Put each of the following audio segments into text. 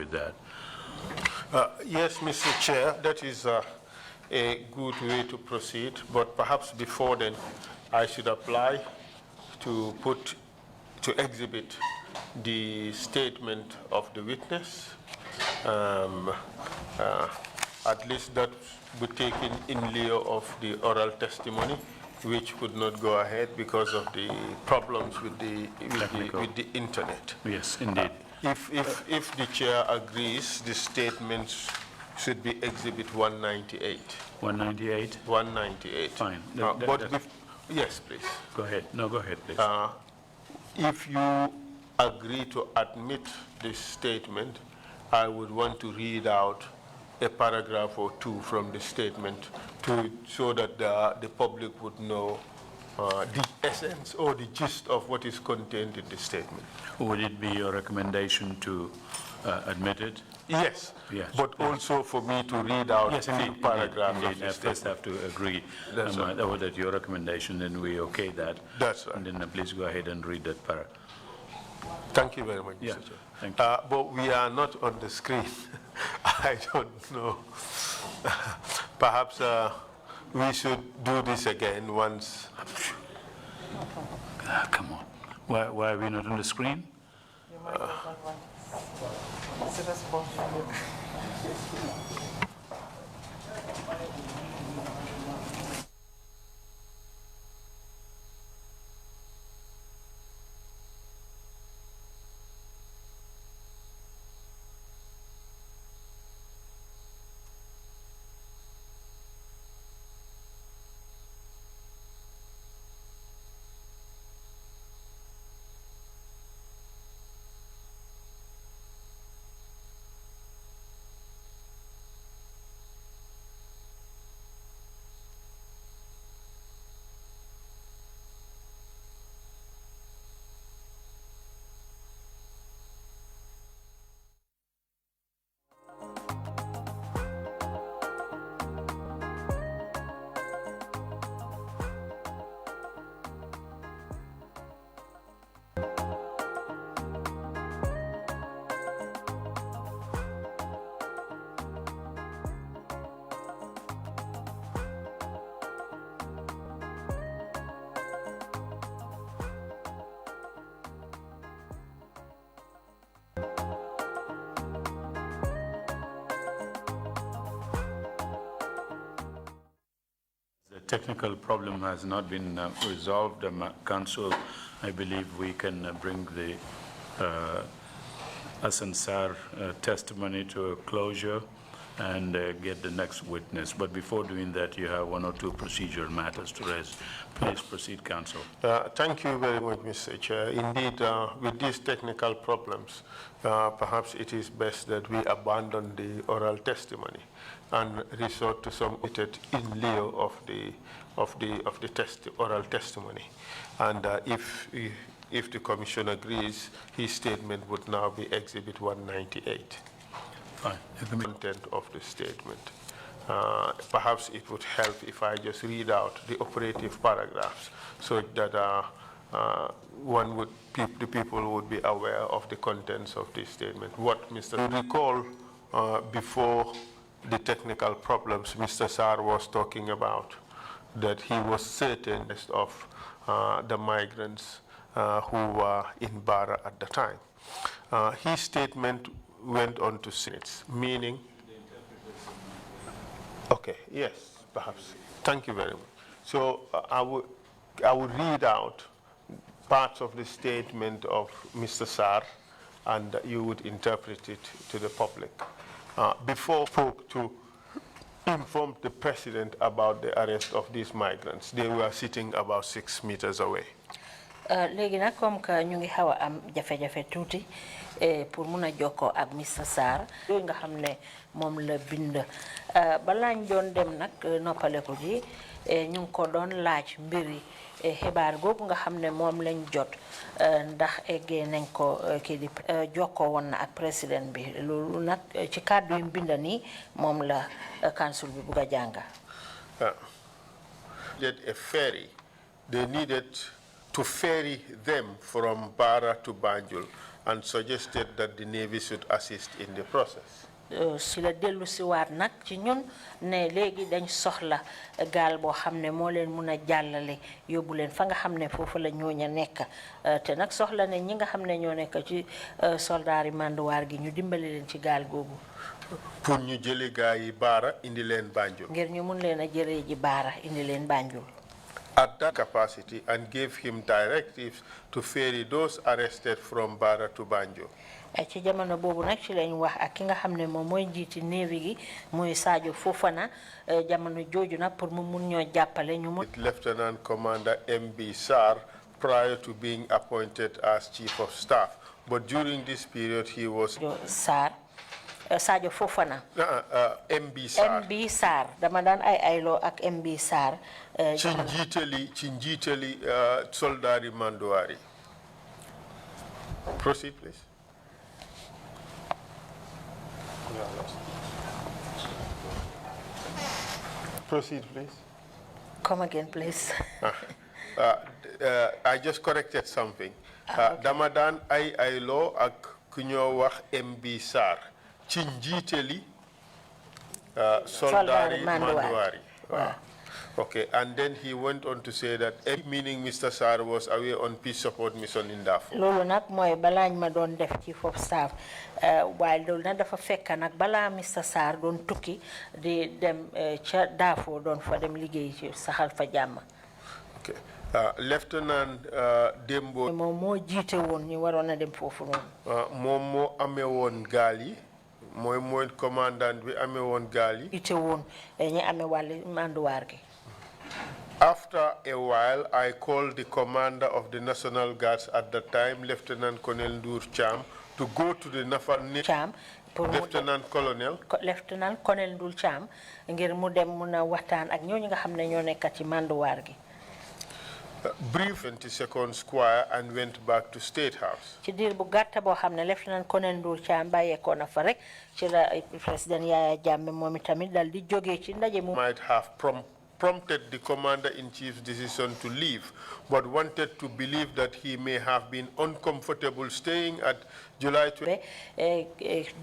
with that. Yes, Mr. Chair, that is a good way to proceed, but perhaps before then, I should apply to exhibit the statement of the witness. At least that would take in lieu of the oral testimony, which could not go ahead because of the problems with the internet. Yes, indeed. If the chair agrees, the statements should be exhibit 198. 198? 198. Fine. Yes, please. Go ahead. No, go ahead, please. If you agree to admit this statement, I would want to read out a paragraph or two from the statement so that the public would know the essence or the gist of what is contained in the statement. Would it be your recommendation to admit it? Yes. Yes. But also for me to read out a few paragraphs. Indeed. I first have to agree that your recommendation, then we okay that. That's right. And then please go ahead and read that paragraph. Thank you very much, Mr. Yeah, Chair. thank you. But we are not on the screen. I don't know. Perhaps we should do this again once. Come on. Why are we not on the screen? Technical problem has not been resolved. Council, I believe we can bring the Hassan Sar testimony to a closure and get the next witness. But before doing that, you have one or two procedural matters to raise. Please proceed, Council. Thank you very much, Mr. Chair. Indeed, with these technical problems, perhaps it is best that we abandon the oral testimony and resort to some method in lieu of the oral testimony. And if the Commission agrees, his statement would now be Exhibit 198. Fine. The content of the statement. Perhaps it would help if I just read out the operative paragraphs so that the people would be aware of the contents of this statement. What Mr. recall before the technical problems Mr. Sar was talking about, that he was certain of the migrants who were in Barra at the time. His statement went on to Senates, meaning, okay, yes, perhaps. Thank you very much. So I will read out parts of the statement of Mr. Sar, and you would interpret it to the public. Before spoke to inform the president about the arrest of these migrants. They were sitting about 6 meters away. Léegi nag comme que ñu ngi xaw a am jafe-jafe tuuti pour mun a jokkoo ak Mr. Sarr yooyu nga xam ne moom la bind balaa ñu doon dem nag noppaleku ji ñu ngi ko doon laaj mbiri xibaar googu nga xam ne moom lañ jot ndax eggee nañ ko kii di jokkoo woon na ak président bi loolu nag ci kàddu yi bind nii moom la council bi bugg a jànga. A ferry. They needed to ferry them from Barra to Banjul and suggested that the Navy should assist in the process. Si la dellu si waat nag ci ñun ne léegi dañ soxla gaal boo xam ne moo leen mun a jàllale yóbbu leen fa nga xam ne foofu la ñooña nekk te nag soxla ne ñi nga xam ne ñoo nekk ci soldaari manduwaar gi ñu dimbali leen ci gaal googu. pour ñu jëli gaa yi Baara indi leen Banjul. ngir ñu mun leen a jëlee ji Baara indi leen Banjul. At that capacity and gave him directives to ferry those arrested from Bara to Banjul. ci jamono boobu nag ci lañ wax ak ki nga xam ne moom mooy njiiti Navy gi muy Sadio Fofana jamono jooju nag pour mu mun ñoo jàppale ñu mun. Lieutenant Commander M.B. Sarr prior to being appointed as Chief of Staff, but during this period he was. Sadio Fofana. M.B. Sarr. M.B. Sarr dama daan ayloo ak M.B. Sarr. ci njiitali soldari Manduwari. Proceed, please. Proceed, please. Come again, please. I just corrected something. Damadan ay law ak kunyo wax MB Sarr ci njiitali soldari Manduwari. Wow. Okay, and then he went on to say that, meaning Mr. Sarr was away on peace support mission in Darfur. Lolo nak moy balañ ma doon def Chief of Staff while lolu nak dafa fekk nak bala Mr. Sarr doon tukki di dem ca Darfur doon fa dem liggéey ci saxal fa jàmm. Okay. Lieutenant Dembo moom moo jiite woon ñu waroon a dem foofu noonu. moom moo amee woon gaal yi mooy commandant bi amee woon gaal yi. jiite woon ñu amee wàllu manduwaar gi. After a while, I called the commander of the National Guards at the time, Lieutenant Colonel Ndur Cham, to go to the Cham. Lieutenant Colonel. Lieutenant Colonel Ndur Cham ngir mu dem mun a waxtaan ak ñooñu nga xam ne ñoo nekk ci manduwaar gi. Brief 22nd Square and went back to State House. ci diir bu gàtt boo xam ne Lieutenant Colonel Ndur Cham bàyyeekoo na fa rek ci la président Yaya Jammeh moom itamit dal di jógee ci ndaje mu. Might have prompted the commander-in-chief's decision to leave, but wanted to believe that he may have been uncomfortable staying at July 20.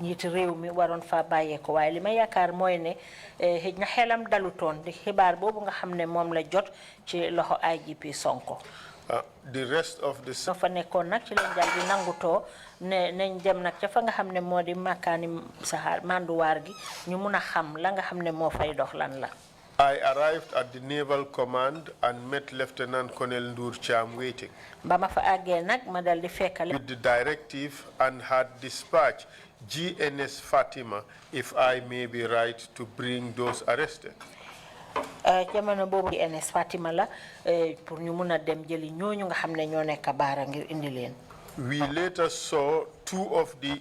njiiti réew mi waroon fa bàyyeeko waaye li ma yaakaar mooy ne xëj na xelam dalutoon di xibaar boobu nga xam ne moom la jot ci loxo IGP Sonko. The rest of the. soo fa nekkoon nag ci lañ dal di nangutoo ne nañ dem nag ca fa nga xam ne moo di makkaani saxaar manduwaar gi ñu mun a xam la nga xam ne moo fay dox lan la. I arrived at the Naval Command and met Lieutenant Colonel Ndur Cham waiting. Ba ma fa àggee nag ma dal di fekk with the directive and had dispatched GNS Fatima, if I may be right, to bring those arrested. jamono boobu GNS Fatima la pour ñu mun a dem jëli ñooñu nga xam ne ñoo nekk Baara ngir indi leen. We later saw two of the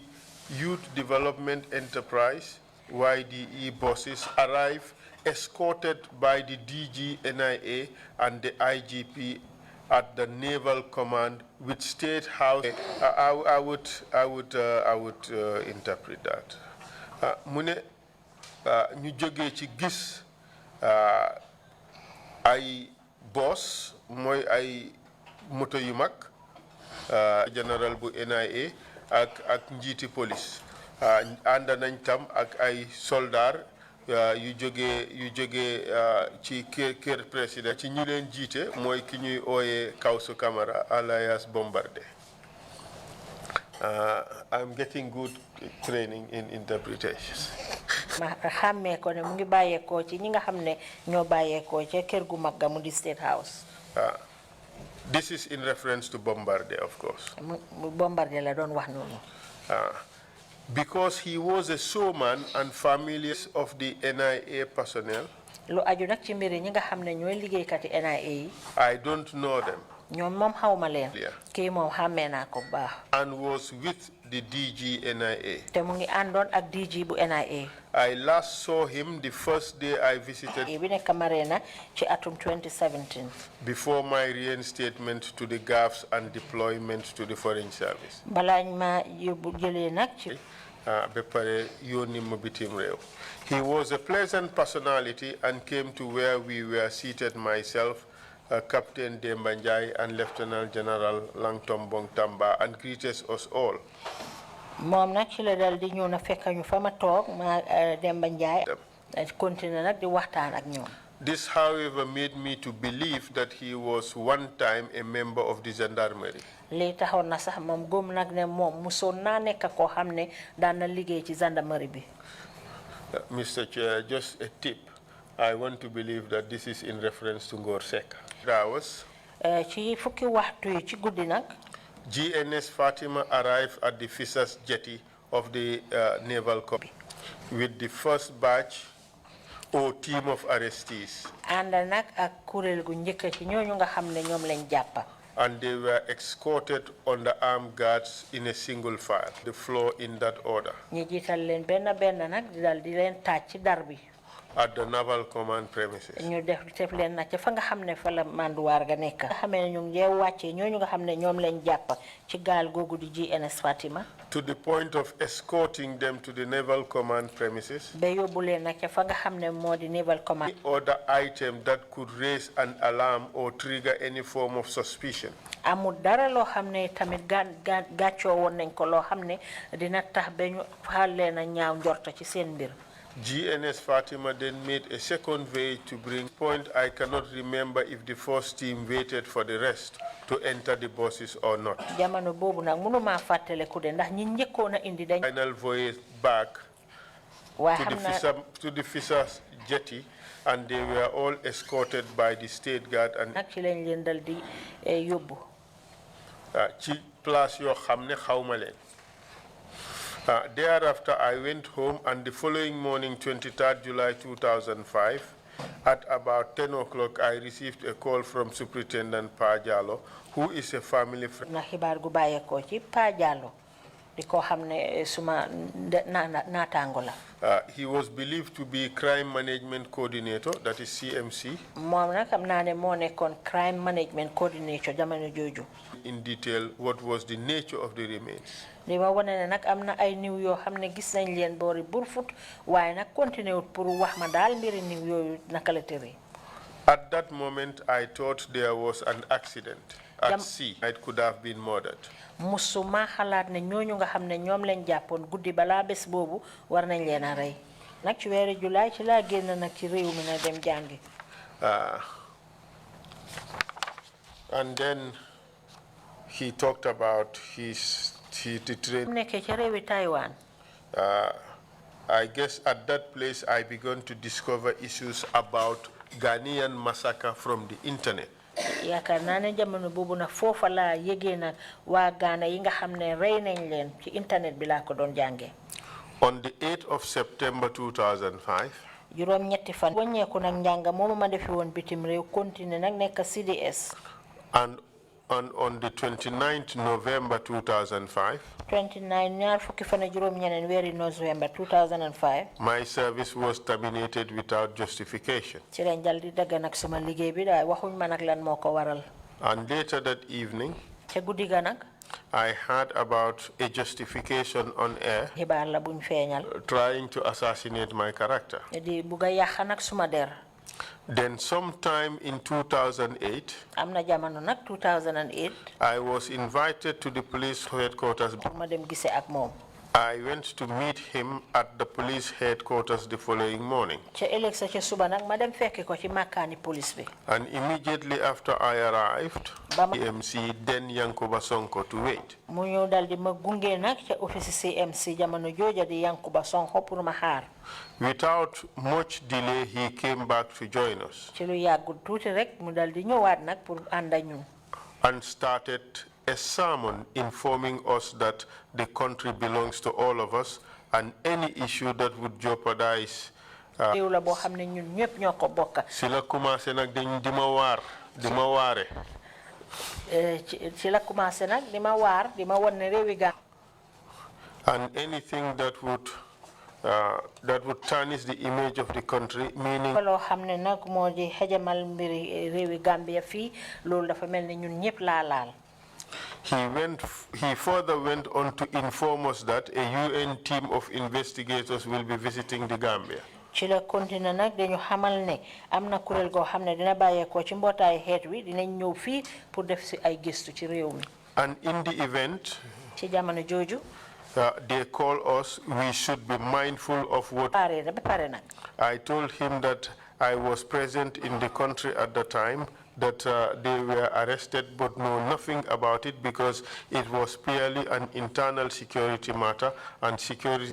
Youth Development Enterprise YDE buses arrive, escorted by the DG NIA and the IGP at the Naval Command with State House. I would interpret that. Mune ñu jógee ci gis ay boss mooy ay moto yu mag général bu NIA ak njiiti police ànd nañ tam ak ay soldats yu jógee ci kër président ci ñi leen jiite mooy ki ñuy ooyee Kawsu Camara alias Bombardé. I'm getting good training in interpretations. ma xàmmee ko ne mu ngi bàyyeekoo ci ñi nga xam ne ñoo bàyyeekoo ca kër gu mag ga mu di State House. This is in reference to Bombardé, of course. Bombardé la doon wax noonu. Because he was a showman and familiar of the NIA personnel. Lu aju nag ci mbiri ñi nga xam ne ñooy liggéeykati NIA yi. I don't know them. ñoom moom xawma leen. kii moom xàmmee naa ko baax. And was with the DG NIA. te mu ngi àndoon ak DG bu NIA. I last saw him the first day I visited. bi nekk Marena ci atum 2017. Before my reinstatement to the gaffes and deployment to the Foreign Service. balaañ ma yóbbu jëlee nag ci. He was a pleasant personality and came to where we were seated, myself, Captain Demba Njai and Lieutenant General Langton Bongtamba and greeted us all. Mom nak ci la dal di ñëw na fekk ñu fa ma toog ma Demba Njaay continuer nak di waxtaan ak ñoom. This, however, made me to believe that he was one time a member of the gendarmerie. Li taxoon na sax moom gëm nag ne moom musoon naa nekk koo xam ne daan na liggéey ci gendarmerie bi. Mr. Chair, just a tip. I want to believe that this is in reference to Ngor Sek. Hours. Ci fukki waxtu yi ci guddi nag. GNS Fatima arrived at the Fissers jetty of the Naval Corps with the first batch or team of arrestees. And they were escorted under armed guards in a single file, the floor in that order. At the Naval Command premises. To the point of escorting them to the Naval Command premises. Any other item that could raise an alarm or trigger any form of suspicion. GNS Fatima then made a second voyage to bring point. I cannot remember if the first team waited for the rest to enter the buses or not. Final voyage back to the Fissers jetty, and they were all escorted by the state guard and thereafter, I went home, and the following morning, 23rd July 2005, at about 10 o'clock, I received a call from Superintendent Pa Jallow, who is a family friend. He was believed to be Crime Management Coordinator, that is CMC. Crime Management Coordinator. In detail, what was the nature of the remains. At that moment, I thought there was an accident at sea. It could have been murdered. Musuma xalaat ne ñooñu nga xam ne ñoom lañ jàppoon guddi balaa bés boobu war nañ leen a rey nag ci weeru July ci laa génn nag ci réew mi na dem jàngi. And then he talked about the train. Nekkee ci réewi Taiwan. I guess at that place I began to discover issues about Ghanaian massacre from the internet. Yaakaar naa ne jamono boobu nag foofa laa yëgee nag waa Ghana yi nga xam ne rey nañ leen ci internet bi laa ko doon jàngee. On the 8th of September 2005. juróom ñetti fan. wàññeeku nag njàng moomu ma defi woon bitim réew continué nag nekk CDS. And on the 29th November 2005. 29 ñaar fukki fan ak juróom ñeneen weeri November 2005. My service was terminated without justification. ci lañ dal di dagg nag sama liggéey bi daal waxuñ ma nag lan moo ko waral. And later that evening. ca guddi ga nag. I heard about a justification on air. xibaar la buñ feeñal. Trying to assassinate my character. di bugg a yàq nag suma der. Then sometime in 2008, amna jamono nag 2008, I was invited to the police headquarters. ma dem gise ak moom. I went to meet him at the police headquarters the following morning. ca ëllëg sa ca suba nag ma dem fekk ko ci makkaani police bi. And immediately after I arrived, CMC then Yankuba Sonko to wait. mu ñëw dal di ma gunge nag ca office CMC jamono jooja di Yankuba Sonko pour ma xaar. Without much delay, he came back to join us. ci lu yàggul tuuti rek mu dal di ñëwaat nag pour ànd ak ñun. And started a sermon informing us that the country belongs to all of us, and any issue that would jeopardize. réew la boo xam ne ñun ñëpp ñoo ko bokk. si la commencé nag dañ di ma waare. ci la commencé nag di ma waar di ma wan ne réewi ga. And anything that would tarnish the image of the country, meaning. loo xam ne nag moo di xajamal mbiri réewi Gambia fii loolu dafa mel ne ñun ñëpp laa laal. He further went on to inform us that a UN team of investigators will be visiting the Gambia. ci la continue nag dañu xamal ne am na kuréel goo xam ne dina bàyyeekoo ci mbootaay xeet wi dinañ ñëw fii pour def si ay gëstu ci réew mi. And in the event, ci jamono jooju. They call us, we should be mindful of what. I told him that I was present in the country at the time, that they were arrested but know nothing about it because it was purely an internal security matter and security.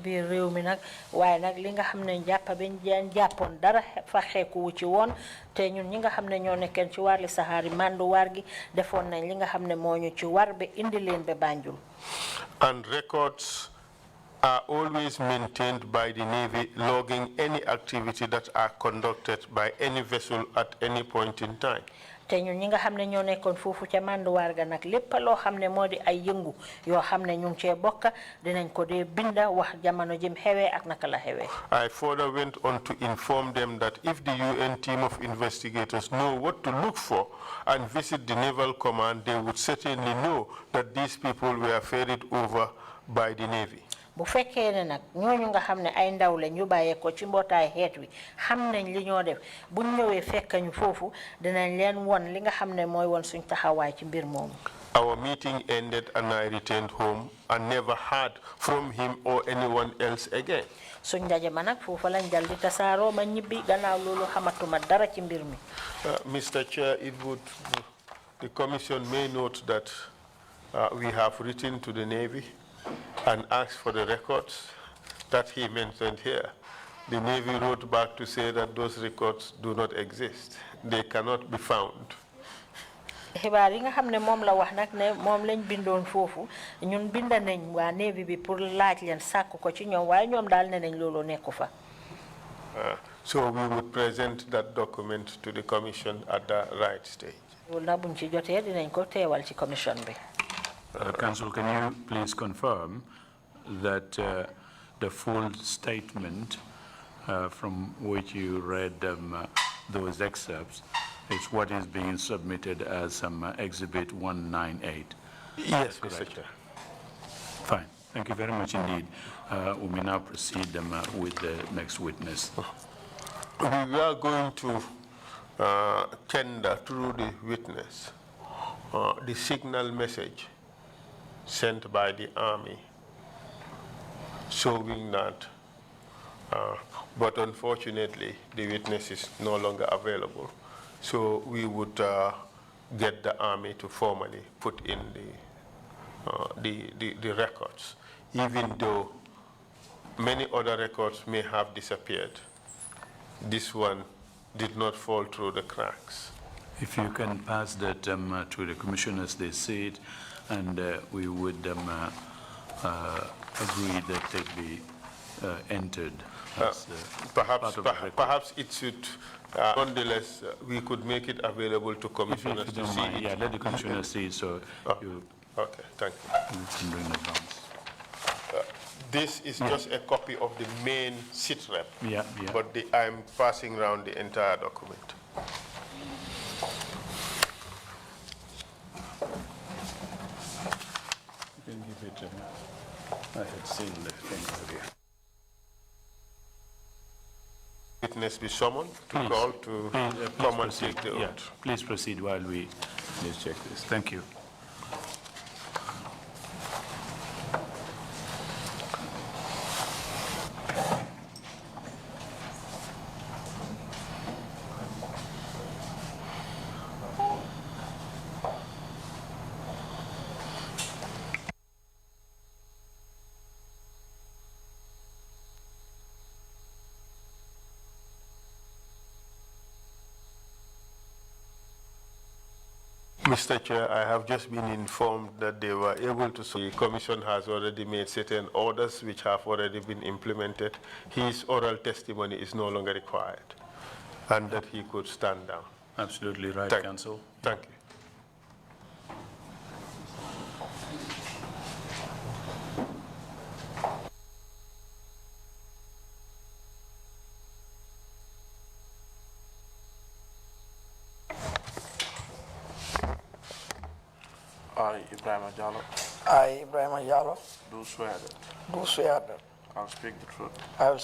te ñun ñi nga xam ne ñoo nekkeen ci warli saxaari mandu war gi defoon nañ li nga xam ne moo ñu ci war ba indi leen ba Banjul. And records are always maintained by the Navy, logging any activity that are conducted by any vessel at any point in time. te ñun ñi nga xam ne ñoo nekkoon foofu ca manduwaar ga nag lépp loo xam ne moo di ay yëngu yoo xam ne ñu ngi cee bokk dinañ ko dee binda wax jamono jëm xewee ak naka la xewee. I further went on to inform them that if the UN team of investigators know what to look for and visit the Naval Command, they would certainly know that these people were ferried over by the Navy. bu fekkee ne nag ñooñu nga xam ne ay ndaw la ñu bàyyee ko ci mbootaay xeet wi xam nañ li ñoo def buñ ñëwee fekk ñu foofu dinañ leen won li nga xam ne mooy won suñ taxawaay ci mbir moomu. Our meeting ended and I returned home and never heard from him or anyone else again. suñ ndaje ma nag foofu lañ dal di tasaaroo ma ñibbi gannaaw loolu xamatuma dara ci mbir mi. Mr. Chair, the Commission may note that we have written to the Navy and asked for the records that he mentioned here. The Navy wrote back to say that those records do not exist. They cannot be found. xibaar yi nga xam ne moom la wax nag ne moom lañ bindoon foofu ñun binda nañ waa Navy bi pour laaj leen sàkk ko ci ñoom waaye ñoom daal ne nañ loolu nekku fa. So we would present that document to the Commission at the right stage. loolu nag buñ ci jotee dinañ ko teewal ci commission bi. Council, can you please confirm that the full statement from which you read those excerpts is what is being submitted as Exhibit 198? Yes, Mr. Chair. Fine. Thank you very much indeed. We may now proceed with the next witness. We are going to tender through the witness the signal message sent by the Army showing that, but unfortunately the witness is no longer available. So we would get the Army to formally put in the records, even though many other records may have disappeared. This one did not fall through the cracks. If you can pass that to the commissioners, they see it, and we would agree that they be entered as perhaps it should, nonetheless, we could make it available to commissioners to see it. Yeah, let the commissioners see it, so you okay, thank you. can bring it down. This is just a copy of the main SITREP, but I'm passing around the entire document. You can give it, I had seen the thing earlier. Witness be summoned to call to come and take the oath. Please proceed while we check this. Thank you. Mr. Chair, I have just been informed that they were able to, the Commission has already made certain orders which have already been implemented. His oral testimony is no longer required, and that he could stand down. Absolutely right, Council. Thank you. I, Ebrima Jallow. I, Ebrima Jallow. Do swear that. Do swear that. I'll speak the truth. I will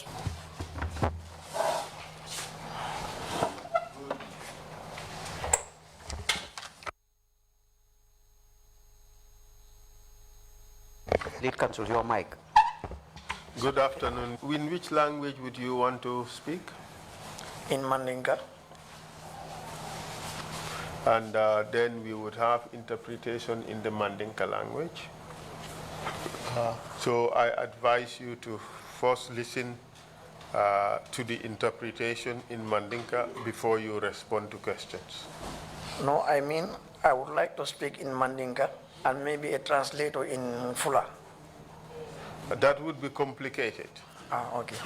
Lead Counsel, your mic. Good afternoon. In which language would you want to speak? In Mandinka. And then we would have interpretation in the Mandinka language. So I advise you to first listen to the interpretation in Mandinka before you respond to questions. No, I mean, I would like to speak in Mandinka and maybe a translator in Fula. That would be complicated. Okay.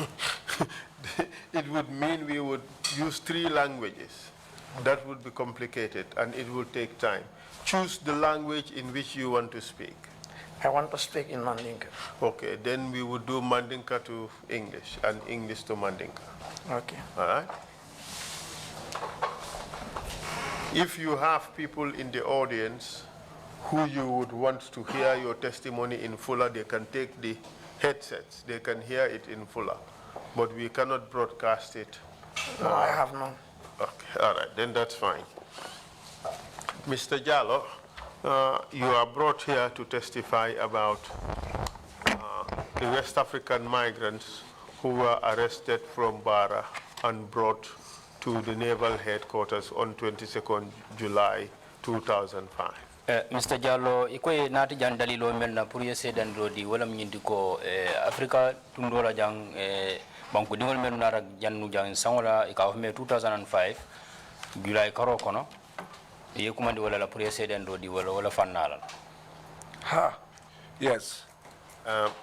It would mean we would use 3 languages. That would be complicated and it would take time. Choose the language in which you want to speak. I want to speak in Mandinka. Okay, then we would do Mandinka to English and English to Mandinka. Okay. All right? If you have people in the audience who you would want to hear your testimony in fuller, they can take the headsets. They can hear it in fuller. But we cannot broadcast it. No, I have none. Okay, all right, then that's fine. Mr. Jallow, you are brought here to testify about the West African migrants who were arrested from Bara and brought to the naval headquarters on 22nd July 2005. Mr. Jallow, ikoy nati jan dalilo melna pour yese dan rodi wala mnyindi ko Afrika tundola jang banku dingol melu nara jannu jang sangola ikawme 2005 July karo kono ye kumandi wala la pour yese dan rodi wala fannala. Ha. Yes.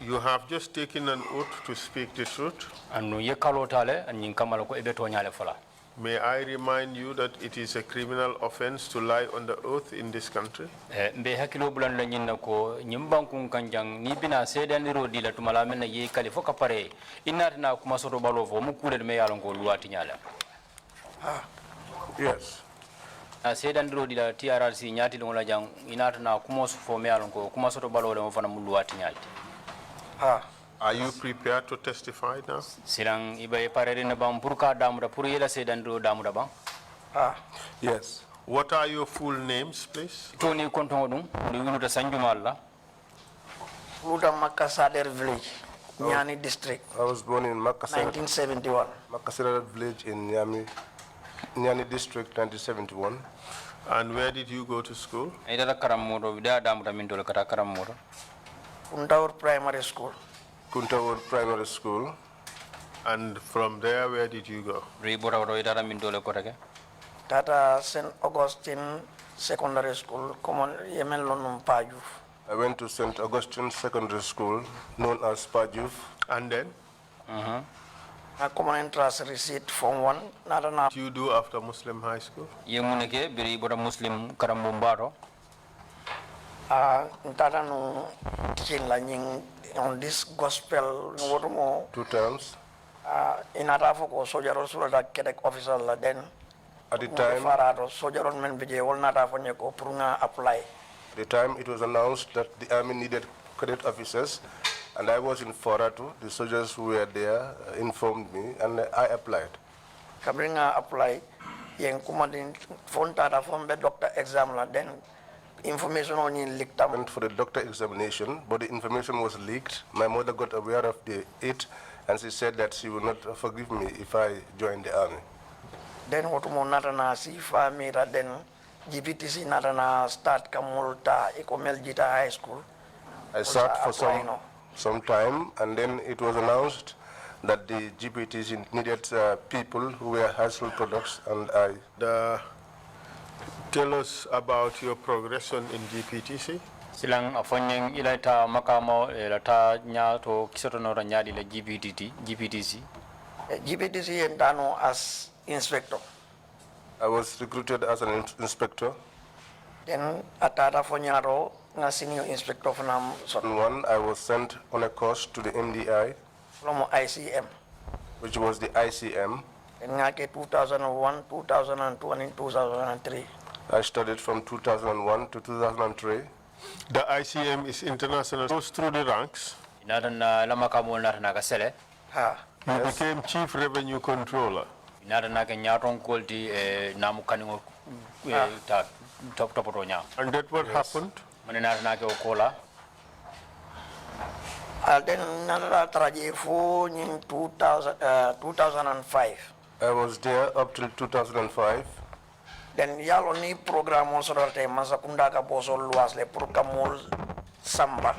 You have just taken an oath to speak the truth. Anu ye kalotale anyin kamala ko ebeto nyale fala. May I remind you that it is a criminal offense to lie on the oath in this country? Mbe hakilo bulan la nyinna ko nyimbankun kanjang ni bina sedan rodi la tumala melna ye kalifo kapare inata na kuma soto balo fo mu kule me yalon ko luwati nyala. Yes. Sedan rodi la TRRC nyati la jang inata na kuma fo me yalon ko kuma soto balo le mo fana mu luwati nyalti. Are you prepared to testify now? Silang iba parere na bang purka damuda puriyela sedan do damuda bang. Yes. What are your full names, please? Tony Kontongodum, Luta Sanjumala. Luta Makasader Village, Nyani District. I was born in Makasader. 1971. Makasader Village in Nyani District, 1971. And where did you go to school? Ida Karamodo, Vida Damuda Mindola Karamodo. Kuntaur Primary School. Kuntaur Primary School. And from there, where did you go? Ribora Roida Mindola Korage. Tata St. Augustine Secondary School, common Yemen London Pajuf. I went to St. Augustine Secondary School, known as Pajuf. And then? A common entrance receipt Form 1. What do you do after Muslim high school? Yemuneke, Biribora Muslim Karambumbaro. Tata no teaching learning on this gospel, 2 terms. In Atafoko, soldier also that cadet officer then. At the time, the time it was announced that the army needed cadet officers, and I was in Foratu. The soldiers who were there informed me, and I applied. Kabringa apply, yen commanding phone tata from the doctor exam then information on in leaked. Went for the doctor examination, but the information was leaked. My mother got aware of it, and she said that she would not forgive me if I joined the army. Then what mo natana si famira then GPTC natana start kamulta ikomel jita high school. I sat for some time, and then it was announced that the GPTC needed people who were high school products, and I. Tell us about your progression in GPTC. Silang afonyeng ilata makamo ilata nyato kisoto nora nyadi le GPTC. GPTC entano as inspector. I was recruited as an inspector. Then atata fonyaro na senior inspector from one, I was sent on a course to the MDI. From ICM. Which was the ICM. In 2001, 2002, and in 2003. I studied from 2001 to 2003. The ICM is international. Goes through the ranks. You became Chief Revenue Controller. And that what happened? Then another traje for in 2005. I was there up till 2005. Then yalo ni program also rate masakunda ka boso luas le programul samba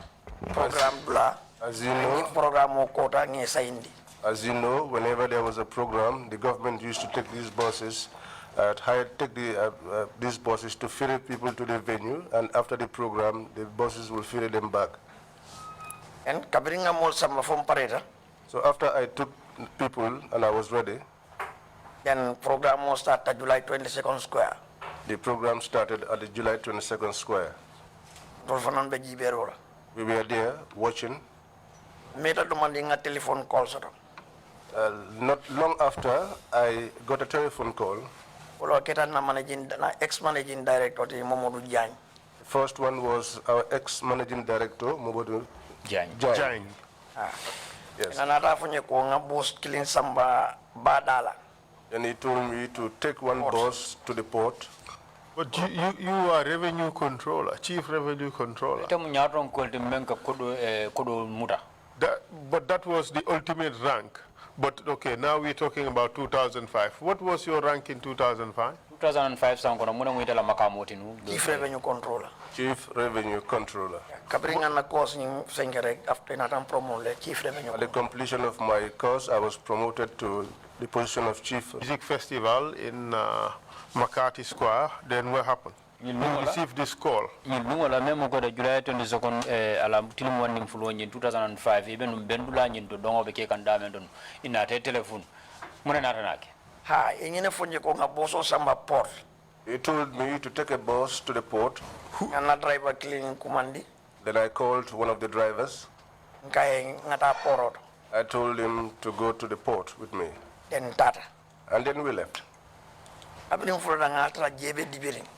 program bla As you know, program o kota ngi saindi. As you know, whenever there was a program, the government used to take these buses, these buses to ferry people to the venue, and after the program, the buses will ferry them back. And kabringa mol samba from pareda. So after I took people and I was ready, then program will start at July 22nd square. the program started at the July 22nd square. We were there watching. Meta demanding a telephone call, sir. Not long after, I got a telephone call. Ex-managing director, Momodu Jan. The first one was our ex-managing director, Momodu Jang. Jang. Yes. And another for you, boost killing samba badala. And he told me to take one bus to the port. But you are revenue controller, chief revenue controller. But that was the ultimate rank. But okay, now we're talking about 2005. What was your rank in 2005? 2005 Chief revenue controller. Chief revenue controller. Kabringa na course ni sengerek after natam promote chief revenue. At the completion of my course, I was promoted to the position of chief. Music festival in Makati Square. Then what happened? You received this call. la memo ko July 22nd ala tilim warning fulo in 2005 even bendula nyin to dongo be ke kandame don ina te telephone muna natanake. Ha, ingine fonye ko nga boso samba port. He told me to take a bus to the port. And a driver cleaning commandi. Then I called one of the drivers. Nkaye ngata porot. I told him to go to the port with me. Then tata. And then we left. Abin fulo ngata jebe dibiring.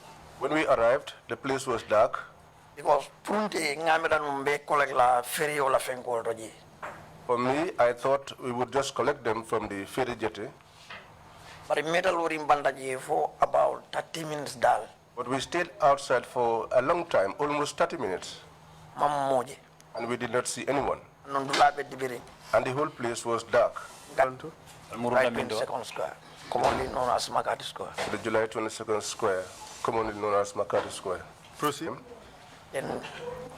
When we arrived, the place was dark. Because prunte ngamira numbe collect la ferry or la fenko roji. For me, I thought we would just collect them from the ferry jetty. But in metal urim bandaji for about 30 minutes dal. But we stayed outside for a long time, almost 30 minutes. Mamoje. And we did not see anyone. Nondulabe dibiring. And the whole place was dark. Right 22nd square. Commonly known as Makati Square. The July 22nd square, commonly known as Makati Square. Proceed. Then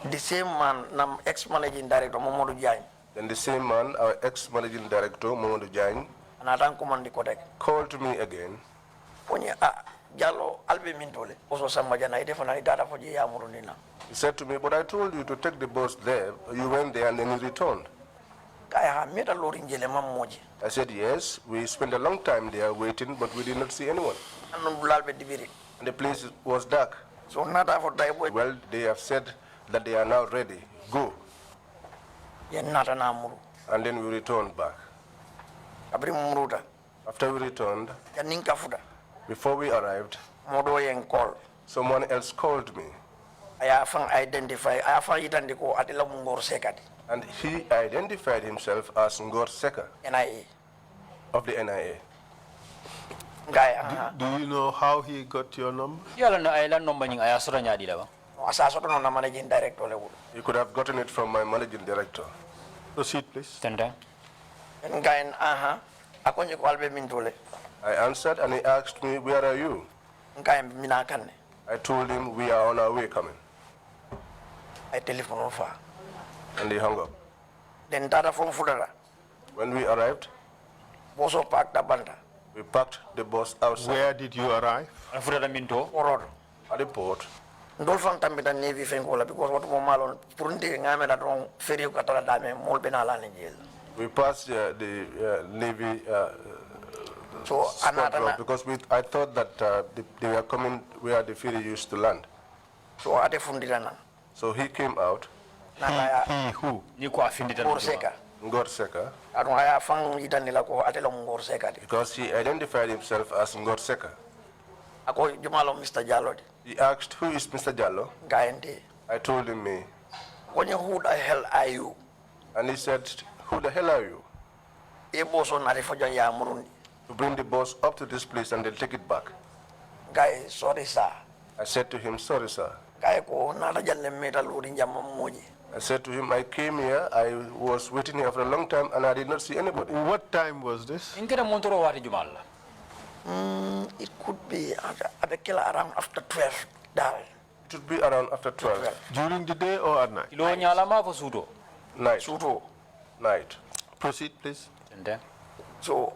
the same man, ex-managing director, Momodu Jan. Then the same man, our ex-managing director, Momodu Jang, called me again. Jallow, Albe Mintole, also some Majana, data for Yamurunina. He said to me, but I told you to take the bus there. You went there and then you returned. I made a load in Jelemamoji. I said, yes, we spent a long time there waiting, but we did not see anyone. And the place was dark. So not for well, they have said that they are now ready. Go. And then we returned back. After we returned, before we arrived, someone else called me. And he identified himself as Ngor Seka of the NIA. Do you know how he got your number? He could have gotten it from my managing director. Proceed, please. I answered and he asked me, where are you? I told him, we are on our way coming. I telephone over. And he hung up. Then Tata from Fudara. When we arrived, Boso parked the banda. We parked the bus outside. Where did you arrive? At the port. Dolphin Tambita Navy Fengola because what Momalon Prundi Namada wrong ferry Catala Dame, Molbenala in jail. We passed the Navy so because I thought that they were coming where the ferry used to land. So Ade Fundirana. So he came out. He who? Gorseka. Ngorseka. Because he identified himself as Ngorseka. Mr. Jallow. He asked, who is Mr. Jallow? I told him me. Who the hell are you? And he said, who the hell are you? To bring the bus up to this place and then take it back. Guy, sorry, sir. I said to him, sorry, sir. I said to him, I came here, I was waiting here for a long time and I did not see anybody. What time was this? Inkera montoro wati jumalla. It could be at the killer around after 12. It would be around after 12. During the day or at night? Ilo nyalama fo suto. Night. Suto. Night. Proceed, please. And then? So,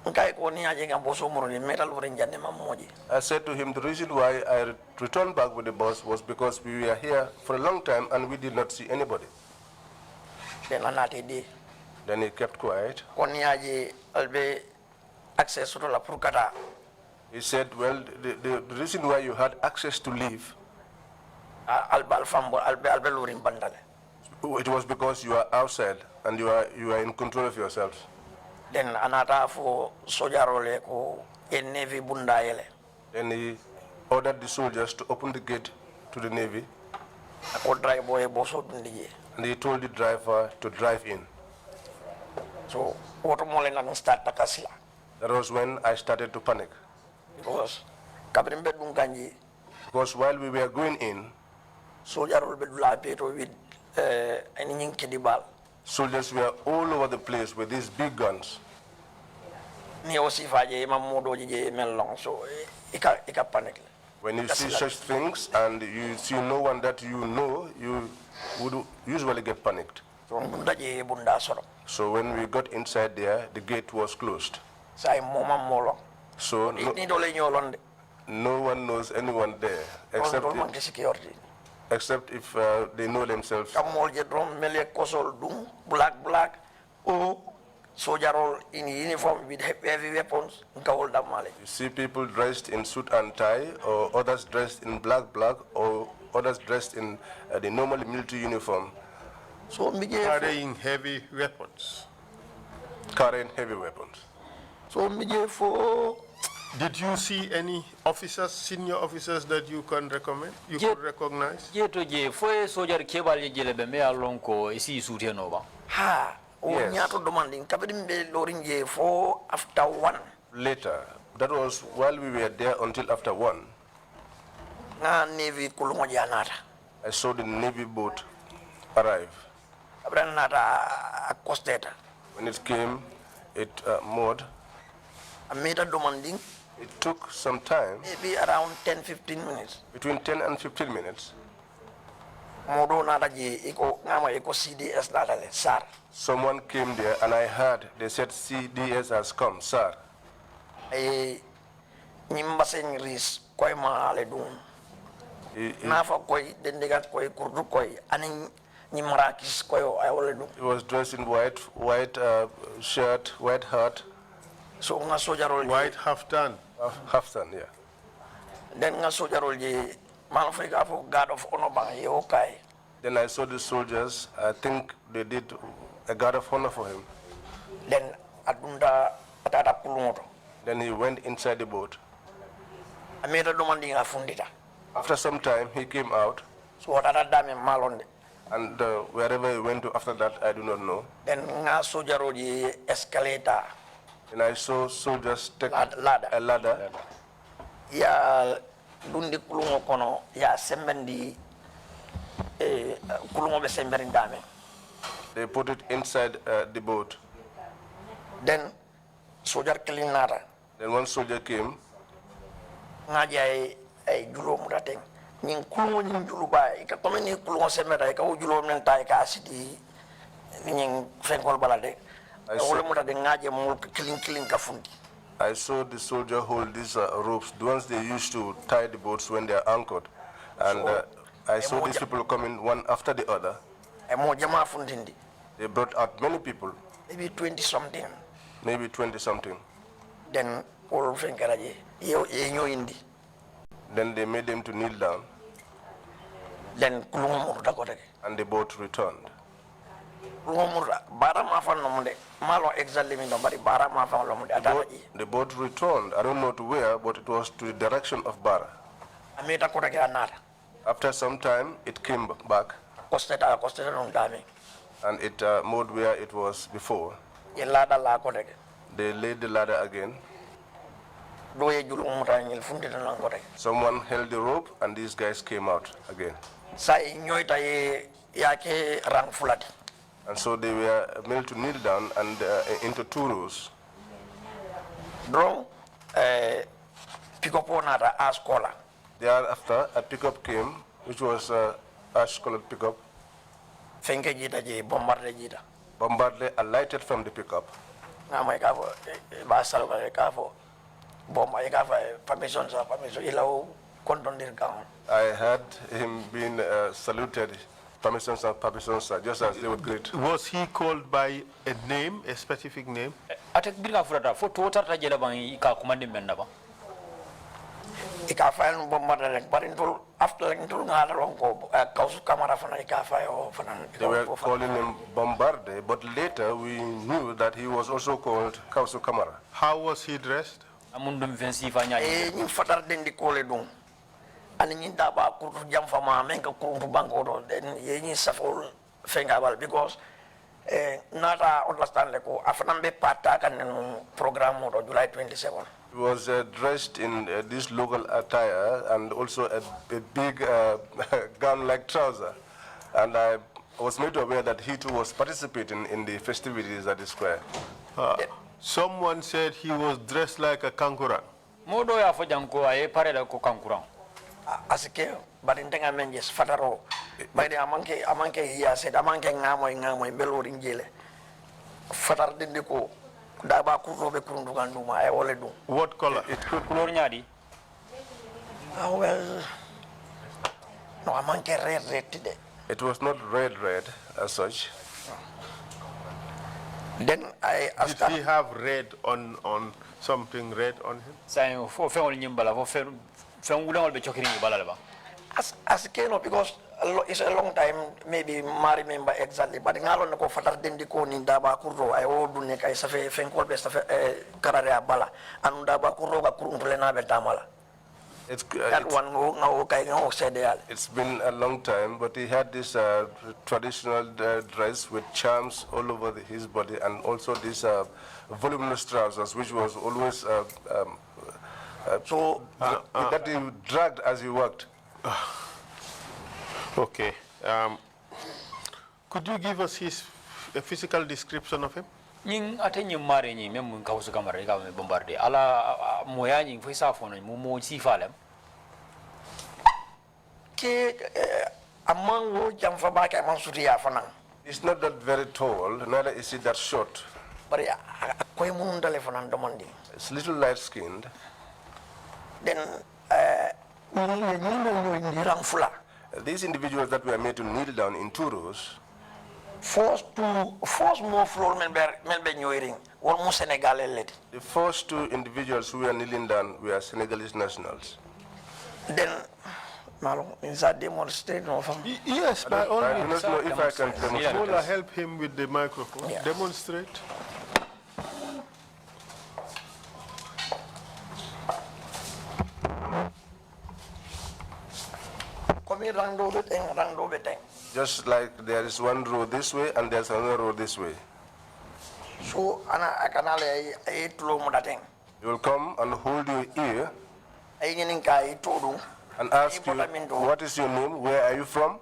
I said to him, the reason why I returned back with the bus was because we were here for a long time and we did not see anybody. Then he kept quiet. He said, well, the reason why you had access to leave, it was because you are outside and you are in control of yourselves. Then anata for sojarole ko in navy bunda yele. Then he ordered the soldiers to open the gate to the navy. And he told the driver to drive in. So start takasila. That was when I started to panic. Because while we were going in, sojarole bedula peto with anything kedibal. Soldiers were all over the place with these big guns. When you see such things and you see no one that you know, you would usually get panicked. So when we got inside there, the gate was closed. So no one knows anyone there except if they know themselves. Black, or soldier in uniform with heavy weapons. You see people dressed in suit and tie, or others dressed in black, or others dressed in the normal military uniform. So carrying heavy weapons. Carrying heavy weapons. So did you see any officers, senior officers that you can recommend? You could recognize? Soldier kebal jelebe me alonko isi sutia nova. Ha, yes. Demanding for after 1. Later, that was while we were there until after 1. Navy I saw the Navy boat arrive. When it came, it moored. It took some time. Maybe around 10-15 minutes. Between 10 and 15 minutes. Someone came there and I heard they said CDS has come, sir. He was dressed in white shirt, white hat. So white halftan. Halftan, yeah. Then guard of honor okay. Then I saw the soldiers. I think they did a guard of honor for him. Then adunda atata kulungoto. Then he went inside the boat. Amira demanding afundita. After some time, he came out. So what other dame malonde. And wherever he went to after that, I do not know. Then nga soldier escalator. And I saw soldiers take a ladder. Ya dundi kulungo kono ya sembendi kulungo be semberin dame. They put it inside the boat. Then soldier killing nara. Then one soldier came. Ngaji ay julo mudateng. Ning kulungo ning julo ba ika kome ni kulungo sembera ika julo men tay ka asidi ning fenkol balade. I saw the soldier hold these ropes, the ones they used to tie the boats when they are anchored. And I saw these people coming one after the other. They brought out many people. Maybe 20-something. Maybe 20-something. Then they made them to kneel down. Then and the boat returned. The boat returned. I don't know to where, but it was to the direction of Bara. After some time, it came back. And it moved where it was before. They laid the ladder again. Someone held the rope, and these guys came out again. yake rang fulati. And so they were made to kneel down and into 2 rows. Drone, pick up one other as caller. Thereafter, a pickup came, which was ash-colored pickup. Fenke jita je bombarde jita. Bombarded alighted from the pickup. Ngamai kafo basal kafo bomba kafo permission sa permission ilaw kontondir kaon. I had him being saluted, permissions, just as they would greet. Was he called by a name, a specific name? Atek birga furata fo to tarta jela bang ka commande men ba. Ikafael bombarde rek barintul after intul ngala ronko kausu kamera fana ikafael fana. They were calling him Bombarde, but later we knew that he was also called Kausu Kamara. How was he dressed? Amundum fensi fa nya. Ni fatar dendi kole dum. Ani ni daba kutu jam fama men ka kuruntu banko do den ye ni safol fengabal because nata understand leko afanambe pata kan program do July 27. He was dressed in this local attire and also a big gown-like trouser. And I was made aware that he too was participating in the festivities at the square. Someone said he was dressed like a kankuran. Modo ya fo janko ay pare la ko kankuran. Asike barintenga menjes fataro. Bayde amanke hiya said amanke ngamoy belori njele. Fatar dendi ko daba kurobe kurundukan duma ay wole dum. What color? It color nyadi. Well, no amanke red today. It was not red as such. Then I asked Did he have red on something red on him? Say fo fe wol nyimbala fo fe wulangol be chokiri bala ba. As no, because it's a long time, maybe I remember exactly, but ngalon ko fatar dendi ko ni daba kurro ay o dunne kay sa fe fenkol be sa fe karare bala anu daba kurro ka kurun plena be tamala. It's been a long time, but he had this traditional dress with charms all over his body, and also this voluminous trousers, which was always that he dragged as he walked. Okay. Could you give us a physical description of him? Ning atenyi mare ni mem kausu kamara ka me bombarde ala moya ni fo sa fo no mo si falem ke amang wo jam fa ba ka man suriya fana. It's not that very tall, neither is it that short. But koy mun dale fana domandi. It's little light skinned. Then these individuals that were made to kneel down in 2 rows. Force more floor melbe nyoiring almost Senegalese. The first 2 individuals who were kneeling down were Senegalese nationals. Then Malo, is that demonstrate no from? Yes, by all means. I do not know if I can demonstrate. Mola, help him with the microphone. Yeah. Demonstrate. Just like there is one row this way and there's another row this way. So, You will come and hold your ear and ask you, what is your name, where are you from,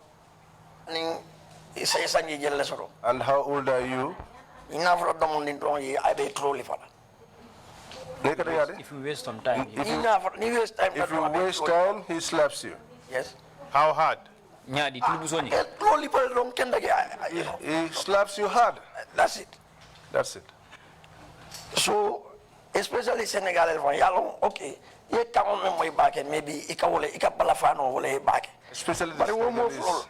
and how old are you? if you waste some time If you waste time, he slaps you. Yes. How hard? nyadi tulbusoni He slaps you hard. That's it. That's it. So, especially Senegalese one, yalo, okay, you come me back and maybe ika balafano wole back. Especially the But one more Senegalese.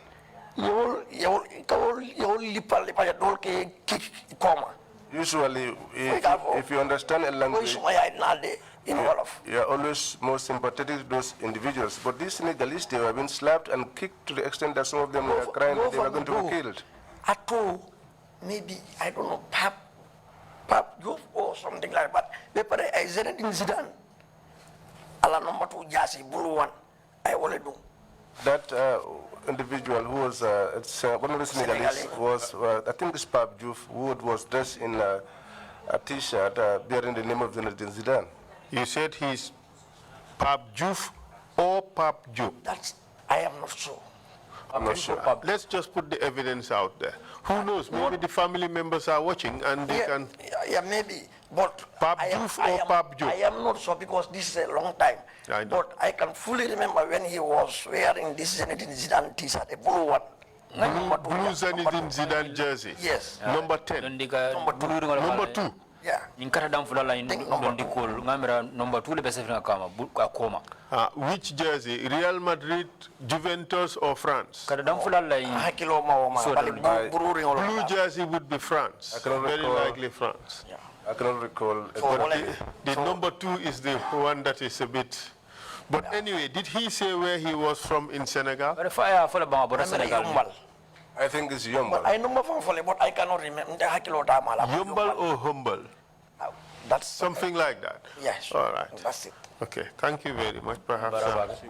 floor, you lipa dolke kick coma. Usually, if you understand a language, you are always more sympathetic to those individuals. But these Senegalese, they have been slapped and kicked to the extent that some of them were crying that they were going to be killed. At all, maybe, I don't know, pap youth or something like that. But I said it in Zidane. Ala number 2 jasi blue one. I will do. That individual who was one of the Senegalese was, I think this Pape Diouf, who was dressed in a T-shirt bearing the name of Zinedine Zidane. You said he's Pape Diouf or Pape Diop? That's, I am not sure. I'm not sure. Let's just put the evidence out there. Who knows? Maybe the family members are watching and they can. Yeah, maybe. But Pap Juf or Pap Juf? I am not sure because this is a long time. I know. But I can fully remember when he was wearing this Zinedine Zidane t-shirt, a blue one. Blue Zenedine Zidane jersey. Yes. Number 10. Number 2. Yeah. Which jersey? Real Madrid, Juventus, or France? Blue jersey would be France. Very likely France. Yeah. I cannot recall. The number 2 is the one that is a bit. But anyway, did he say where he was from in Senegal? I think it's Yombal. I know from Foley, but I cannot remember. Yombal or Humble? That's something like that. Yes. All right. That's it. Okay. Thank you very much. Perhaps.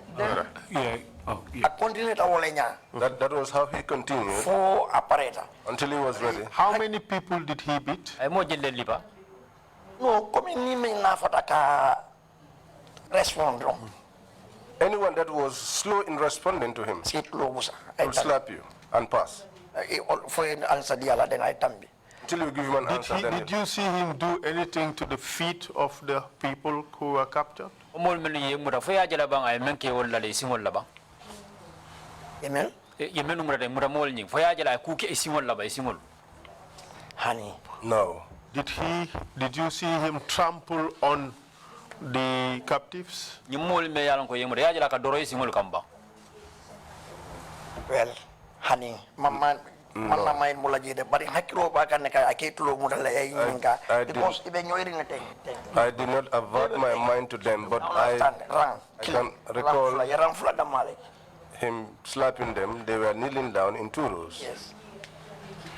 Yeah. Oh, A continent That was how he continued for operator until he was ready. How many people did he beat? No, coming na fataka respond wrong. Anyone that was slow in responding to him will slap you and pass. For an answer the other, then I tambi. Until you give him an answer. Did you see him do anything to the feet of the people who were captured? Amen. Honey. No. Did you see him trample on the captives? Well, honey, mama. Mama main mula jeda bari hakilo ba kan ka akitulo mudala ay ninka because ibe nyoiri na teng. I did not avert my mind to them, but I can recall him slapping them. They were kneeling down in 2 rows. Yes.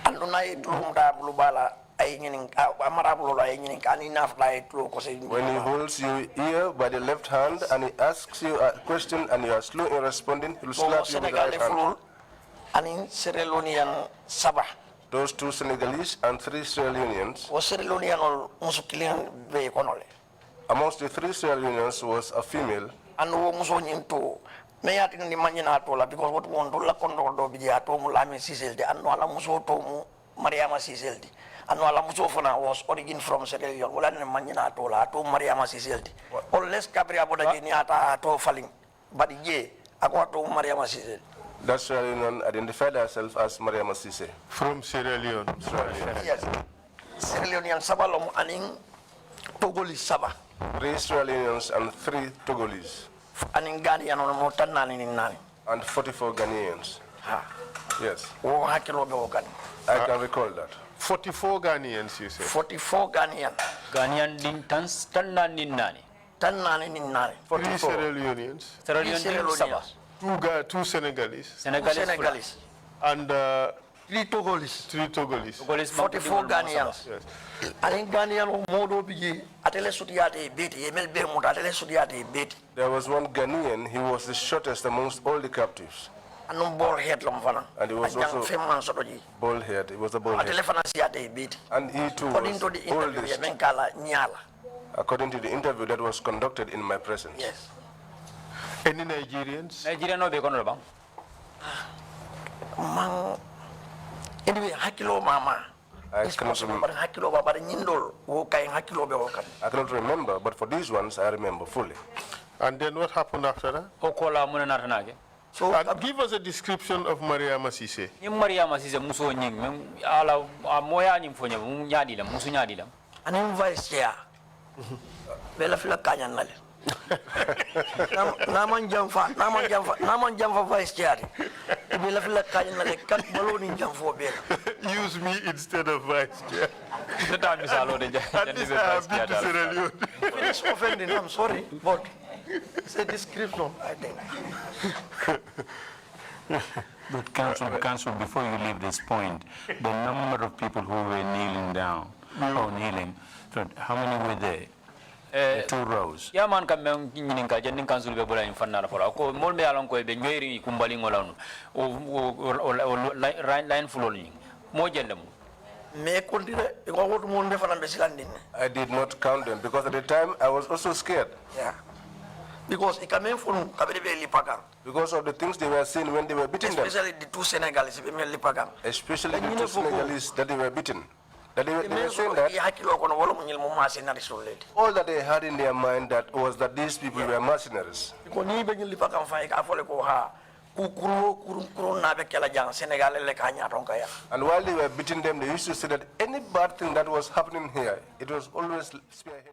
Andunai tulumda blubala ay nyining amara bulo ay nyining ani nafla ay tulo ko say. When he holds you here by the left hand and he asks you a question and you are slow in responding, he will slap you with the right hand. And Sierra Leonean Saba. Those 2 Senegalese and 3 Sierra Leoneans. Was Sierra Leonean or Musukilian be econole? Amongst the 3 Sierra Leoneans was a female. And who Musonin to may I think the Manyanatola because what one to Lacondo do be at Mulami Siseldi and Wala Muso to Mariama Siseldi. And Wala Musofana was origin from Sierra Leone, Wala Manyanatola to Mariama Siseldi. Or less Cabria Bodaginiata to falling. But ye, I got to Mariama Siseldi. That Sierra Leone identified herself as Mariama Sise. From Sierra Leone. Yes. Sierra Leonean Sabalom aning Togolese Saba. 3 Sierra Leoneans and 3 Togolese. Aning Ghanaian on Motanani Nani. And 44 Ghanaians. Yes. I can recall that. 44 Ghanaians, you say? 44 Ghanaian. Ghanaian din Tanani Nani. Tanani Nani. 3 Sierra Leoneans. Sierra Leone 2 Senegalese. Senegalese. And 3 Togolese. 3 Togolese. 44 Ghanaians. Yes. I think Ghanaian modo bigi atele sudiate beti MLB modo atele sudiate beti. There was one Ghanaian, he was the shortest amongst all the captives. And bald head lomfana. And he was also bald head. It was a bald head. And he too according to the interview, according to the interview that was conducted in my presence. Yes. Any Nigerians? Nigeria no be kono bang. Mang anyway hakilo mama. I cannot remember, but for these ones I remember fully. And then what happened after that? So give us a description of Mariama Sise. Mariama Sise muso nying ala moya nying fonya nyadi la muso nyadi la. Anim vice chair. Bela fila kanya nale. Naman jamfa vice chair. Bela fila kanya nale kat baloni jamfo bela. Use me instead of vice chair. At least I have been to Sierra Leone. It's offending, I'm sorry, but it's a description, I think. But Council, before you leave this point, the number of people who were kneeling down, or kneeling, so how many were there? 2 rows. Ya man kam men nyinin ka jendin council be bola infanna la fora ko mol me alon ko be nyoiri kumbali ngolon o line fulol ni mo jendam. I did not count them because at the time I was also scared. Yeah. Because it came from Lipagan. Because of the things they were seeing when they were beating them. Especially the two Senegalese, Lipagan. Especially the two Senegalese that they were beaten. That they were saying that all that they had in their mind that was that these people were mercenaries. And while they were beating them, they used to say that any bad thing that was happening here, it was always spearheaded.